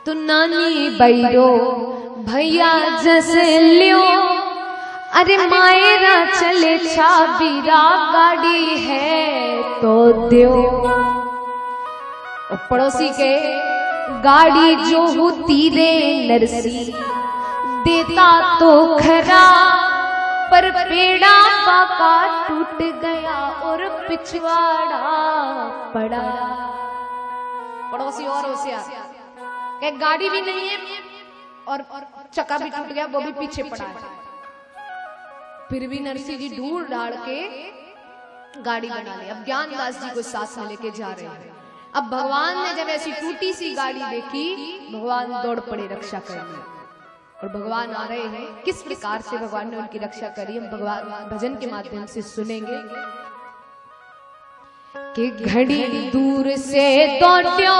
तो नानी बैरो भैया जैसे लियो, अरे मायरा चले छाबीरा गाड़ी है तो दियो। और पड़ोसी के गाड़ी जो होती रे नरसी देता तो खरा, पर पेड़ा बाका टूट गया और पिछवाड़ा पड़ा। पड़ोसी और होशियार, कह गाड़ी भी नहीं है और चक्का भी टूट गया, वो भी पीछे पड़ा है। फिर भी नरसी जी ढूंढ ढाड़ के गाड़ी बना ली। अब ज्ञानदास जी को साथ में लेके जा रहे हैं। अब भगवान ने जब ऐसी टूटी सी गाड़ी देखी, भगवान दौड़ पड़े रक्षा करने। और भगवान आ रहे हैं, किस प्रकार से भगवान ने उनकी रक्षा करी हम भगवान भजन के माध्यम से सुनेंगे। कि घड़ी दूर से दौड़ो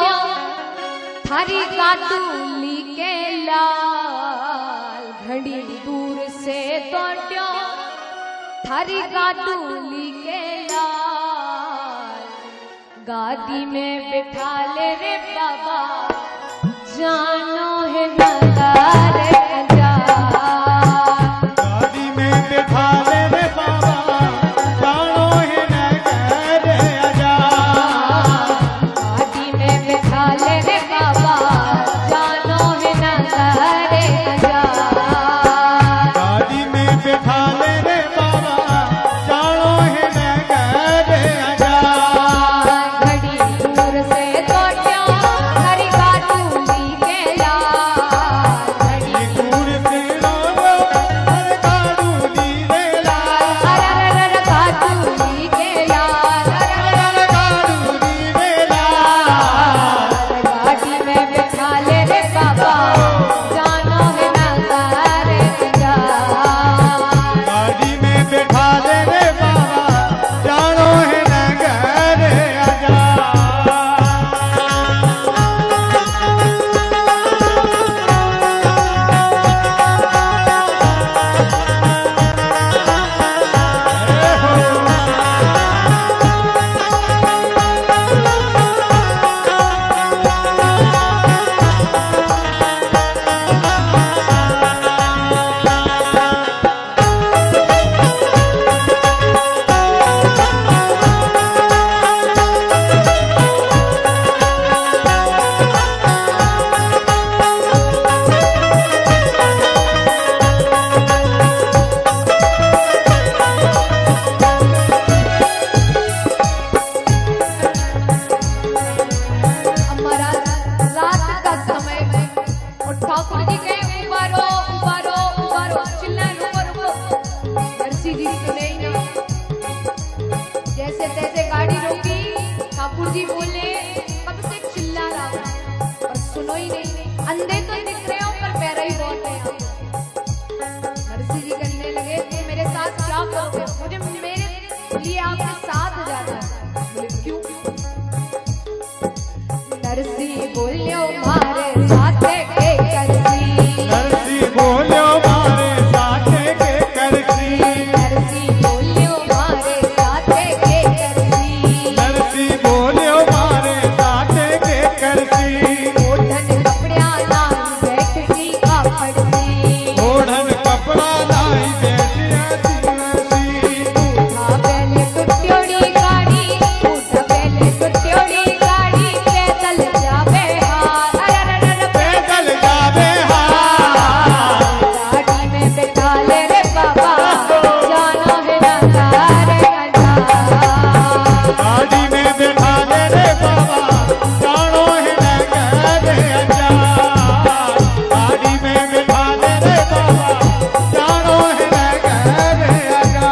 थारी काटूली के लाल, घड़ी दूर से दौड़ो थारी काटूली के लाल, गादी में बिठा ले रे बाबा जानो है नगार अजा, गादी में बिठा ले रे बाबा जानो है नगार अजा, गादी में बिठा ले रे बाबा जानो है नगार अजा, गादी में बिठा ले रे बाबा जानो है नगार अजा। घड़ी दूर से दौड़ो हरी काटूली के लाल, घड़ी दूर से दौड़ो हर काटूली के लाल, हर काटूली के लाल, हर काटूली के लाल, गाड़ी में बिठा ले रे बाबा जानो है नगार अजा, गाड़ी में बिठा ले रे बाबा जानो है नगार अजा। हमारा रात का समय और ठाकुर जी कहे उबारो उबारो उबारो, चिल्लाए रुको रुको। नरसी जी सुने ही ना, जैसे तैसे गाड़ी रोकी, ठाकुर जी बोले कब से चिल्ला रहा हूं और सुनो ही नहीं, अंधे तो दिख रहे हो पर पैरा ही बहुत है यहाँ। नरसी जी कहने लगे तुम मेरे साथ क्या करोगे, मुझे मेरे लिए आपके साथ जाना है। बोले क्यों? नरसी बोलियो मारे साथे के करसी, नरसी बोलो मारे साथे के करसी, नरसी बोलियो मारे साथे के करसी, नरसी बोलो मारे साथे के करसी, ओढ़न कपड़ा नाम बैठती कापड़सी, ओढ़न कपड़ा लाई बैठी नरसी, उठा पहले कुट्योड़ी गाड़ी, उठा पहले कुट्योड़ी गाड़ी, पैदल जावे हाथ, अरे पैदल जावे हाथ, गाड़ी में बैठा ले रे बाबा जानो है नगार अजा, गाड़ी में बिठा ले रे बाबा जानो है नगार अजा, गाड़ी में बिठा ले रे बाबा जानो है नगार अजा।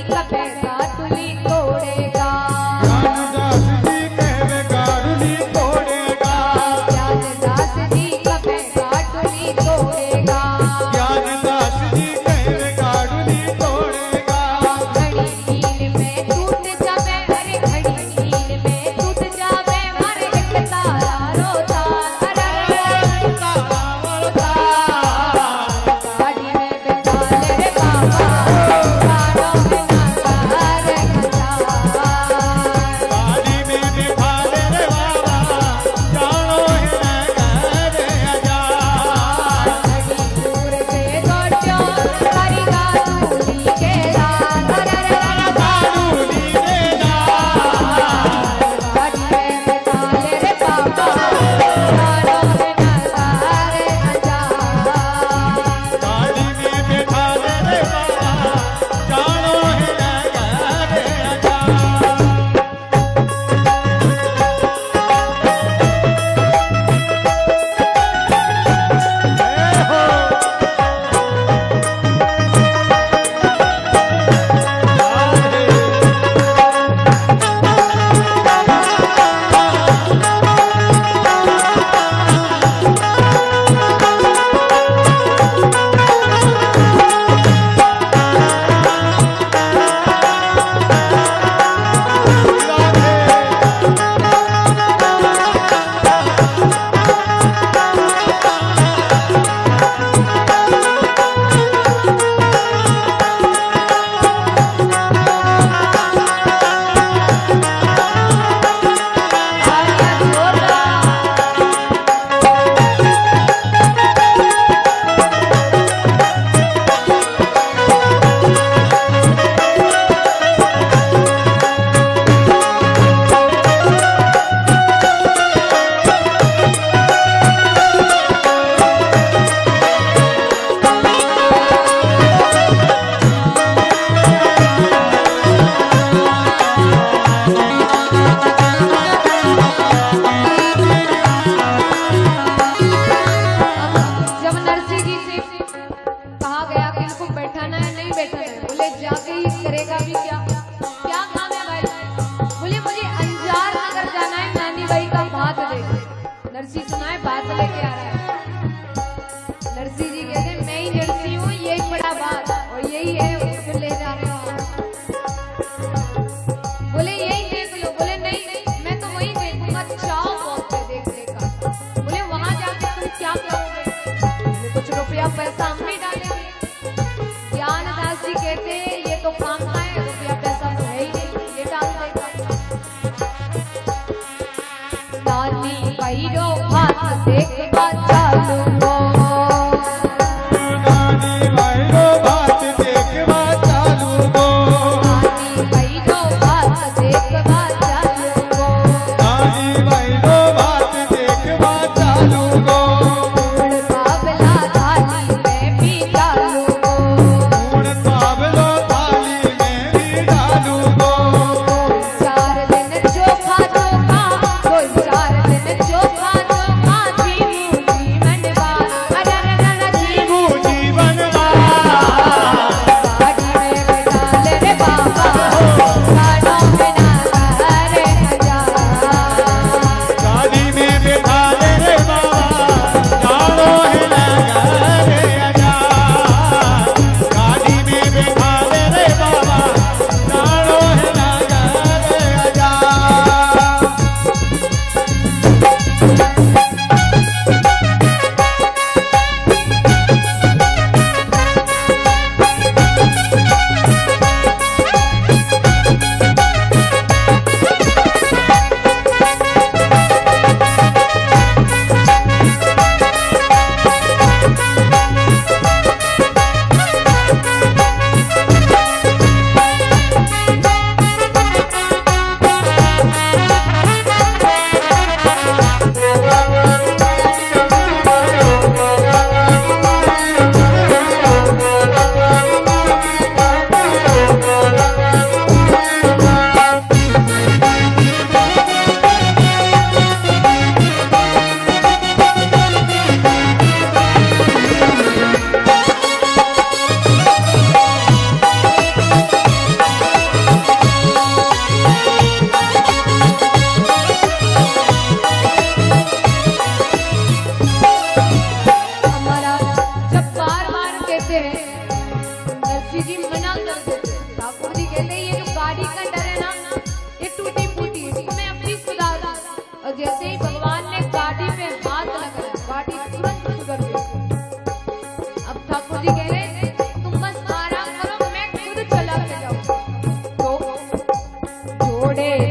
कबे गाटुली तोड़ेगा। ज्ञानदास जी कहवे गारुली तोड़ेगा। ज्ञानदास जी कबे गाटुली तोड़ेगा। ज्ञानदास जी कहवे गारुली तोड़ेगा। घड़ी नील में टूट जावे, अरे घड़ी नील में टूट जावे, हर एक तारा रोता। अरे तारा रोता। गाड़ी में बिठा ले रे बाबा, कानों में नगार हजार। गाड़ी में बिठा ले रे बाबा, जानो है नगर हजार। घड़ी दूर से दौड़ो, हरी गाटुली के रात। अरे गारुली देना। गाड़ी में बिठा ले रे बाबा, कानों में नगार हजार। गाड़ी में बिठा ले रे बाबा, जानो है नगर हजार। जय हो। जब नरसिंह जी से कहा गया कि इनको बैठाना है, नहीं बैठाना है, बोले जाके ही करेगा भी क्या, क्या काम है भाई? बोले मुझे अंजार नगर जाना है, नानी भाई का भात लेके। नरसिंह सुना है भात लेके आ रहा है। नरसिंह जी कहते हैं मैं ही नरसिंह हूँ, यही बड़ा बात और यही है, उसको ले जा रहे हो। बोले यही देख लो। बोले नहीं मैं तो वही देखूंगा, चाव बहुत है देखने का। बोले वहां जाके तुम क्या करोगे? बोले कुछ रुपया पैसा हम भी डालेंगे। ज्ञानदास जी कहते हैं ये तो काम का है, रुपया पैसा तो है ही नहीं, ये डाल देगा। नानी भाई रो भात देखवा घोड़े